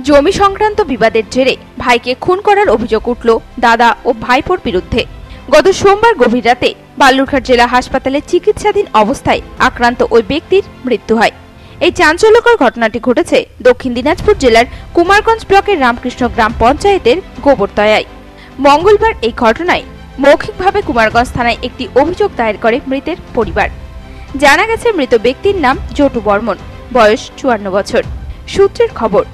জমি সংক্রান্ত বিবাদের জেরে ভাইকে খুন করার অভিযোগ উঠল দাদা ও ভাইপোর বিরুদ্ধে। গত সোমবার গভীর রাতে বালুরঘাট জেলা হাসপাতালে চিকিৎসাধীন অবস্থায় আক্রান্ত ওই ব্যক্তির মৃত্যু হয়। এই চাঞ্চল্যকর ঘটনাটি ঘটেছে দক্ষিণ দিনাজপুর জেলার কুমারগঞ্জ ব্লকের রামকৃষ্ণ গ্রাম পঞ্চায়েতের গোবরতয়ায়। মঙ্গলবার এই ঘটনায় মৌখিকভাবে কুমারগঞ্জ থানায় একটি অভিযোগ দায়ের করে মৃতের পরিবার। জানা গেছে মৃত ব্যক্তির নাম জটু বর্মন, বয়স 54 বছর। সূত্রের খবর,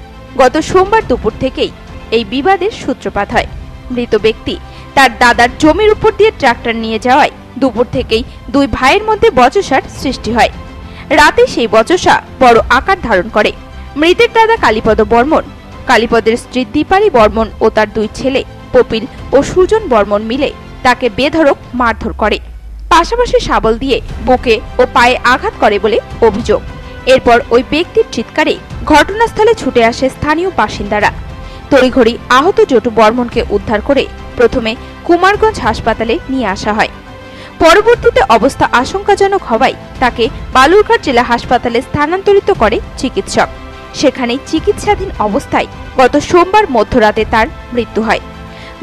গত সোমবার দুপুর থেকেই এই বিবাদের সূত্রপাত হয়। মৃত ব্যক্তি তার দাদার জমির উপর দিয়ে ট্রাক্টর নিয়ে যাওয়ায় দুপুর থেকেই দুই ভাইয়ের মধ্যে বচসার সৃষ্টি হয়। রাতে সেই বচসা বড় আকার ধারণ করে। মৃতের দাদা কালীপদ বর্মন, কালীপদের স্ত্রী দীপালি বর্মন ও তার দুই ছেলে কপিল ও সুজন বর্মন মিলে তাকে বেধড়ক মারধর করে, পাশাপাশি শাবল দিয়ে বুকে ও পায়ে আঘাত করে বলে অভিযোগ। এরপর ওই ব্যক্তির চিৎকারে ঘটনাস্থলে ছুটে আসে স্থানীয় বাসিন্দারা। তড়িঘড়ি আহত জটু বর্মনকে উদ্ধার করে প্রথমে কুমারগঞ্জ হাসপাতালে নিয়ে আসা হয়। পরবর্তীতে অবস্থা আশঙ্কাজনক হওয়ায় তাকে বালুরঘাট জেলা হাসপাতালে স্থানান্তরিত করে চিকিৎসক। সেখানেই চিকিৎসাধীন অবস্থায় গত সোমবার মধ্যরাতে তার মৃত্যু হয়।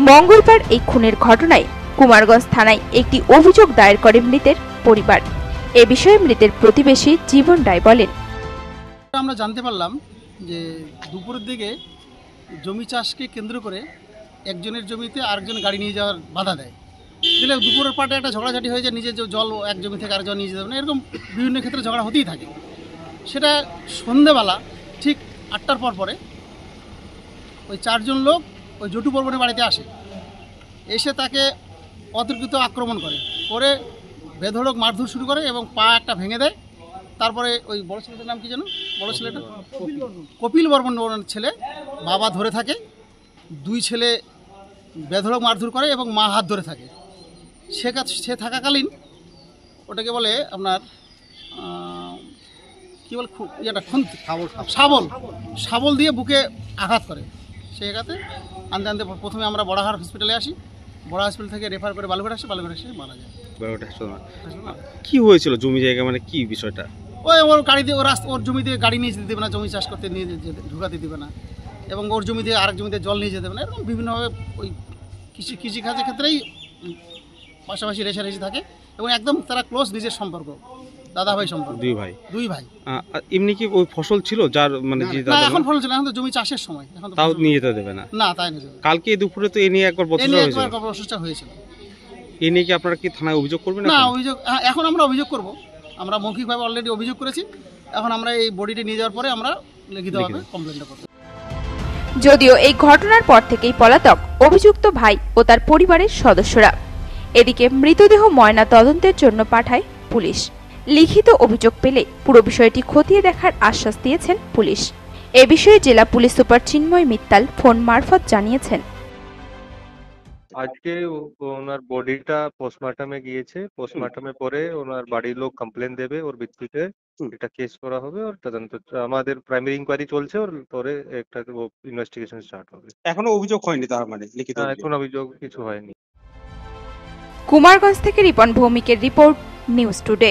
মঙ্গলবার এই খুনের ঘটনায় কুমারগঞ্জ থানায় একটি অভিযোগ দায়ের করে মৃতের পরিবার। এ বিষয়ে মৃতের প্রতিবেশী জীবন রায় বলেন, আমরা জানতে পারলাম যে দুপুরের দিকে জমি চাষকে কেন্দ্র করে একজনের জমিতে আরেকজন গাড়ি নিয়ে যাওয়ার বাধা দেয়। দিলে দুপুরের পাটে একটা ঝগড়াঝাটি হয়ে যায়, নিজের জল এক জমি থেকে আরেকজন নিয়ে যেতে হবে না, এরকম বিভিন্ন ক্ষেত্রে ঝগড়া হতেই থাকে। সেটা সন্ধেবেলা ঠিক 8টার পরে ওই 4 জন লোক ওই জটু বর্মনের বাড়িতে আসে, এসে তাকে অতর্কিত আক্রমণ করে বেধড়ক মারধর শুরু করে এবং পা একটা ভেঙে দেয়। তারপরে ওই বড় ছেলেটার নাম কি জানো? বড় ছেলেটা কপিল বর্মন ছেলে বাবা ধরে থাকে, দুই ছেলে বেধড়ক মারধর করে এবং মা হাত ধরে থাকে। সে থাকাকালীন ওটাকে বলে আপনার কী বল ইয়েটা শাবল দিয়ে বুকে আঘাত করে। সে আঘাতে আনতে প্রথমে আমরা বড়াহাট হসপিটালে আসি, বড় হসপিটাল থেকে রেফার করে বালুরঘাট আসে, বালুরঘাট এসে মারা যায়। কি হয়েছিল জমি জায়গা, মানে কি বিষয়টা? ওর গাড়ি দিয়ে ওর জমি দিয়ে গাড়ি নিয়ে যেতে দেবে না, জমি চাষ করতে নিয়ে ঢুকাতে দেবে না, এবং ওর জমি দিয়ে আরেক জমিতে জল নিয়ে যেতে দেবে না। এরকম বিভিন্নভাবে ওই কৃষিকাজের ক্ষেত্রেই পাশাপাশি রেশারেশি থাকে এবং একদম তারা ক্লোজ নিজের সম্পর্ক, দাদা ভাই সম্পর্ক। দুই ভাই। এমনি কি ওই ফসল ছিল যার মানে এখন ফসল ছিল, এখন তো জমি চাষের সময়, এখন তাও নিয়ে যেতে দেবে না? না, তাই নিয়ে যাবে। কালকে দুপুরে তো এ নিয়ে একবার বচসা হয়েছিল। এ নিয়ে কি আপনারা কি থানায় অভিযোগ করবেন? না, অভিযোগ এখন আমরা অভিযোগ করব। আমরা মৌখিকভাবে অলরেডি অভিযোগ করেছি। এখন আমরা এই বডিটা নিয়ে যাওয়ার পরে আমরা লিখিতভাবে কমপ্লেনটা করব। যদিও এই ঘটনার পর থেকেই পলাতক অভিযুক্ত ভাই ও তার পরিবারের সদস্যরা। এদিকে মৃতদেহ ময়না তদন্তের জন্য পাঠায় পুলিশ। লিখিত অভিযোগ পেলে পুরো বিষয়টি খতিয়ে দেখার আশ্বাস দিয়েছেন পুলিশ। এ বিষয়ে জেলা পুলিশ সুপার চিন্ময় মিত্তাল ফোন মারফত জানিয়েছেন, আজকে ওনার বডিটা পোস্টমর্টমে গিয়েছে, পোস্টমর্টমে পরে ওনার বাড়ির লোক কমপ্লেন দেবে, ওর ভিত্তিতে এটা কেস করা হবে। ওর তদন্ত আমাদের প্রাইমারি ইনকোয়ারি চলছে, ওর পরে একটা ইনভেস্টিগেশন স্টার্ট হবে। এখনো অভিযোগ হয়নি, তার মানে লিখিত এখন অভিযোগ কিছু হয়নি। কুমারগঞ্জ থেকে রিপন ভৌমিকের রিপোর্ট, নিউজ টুডে।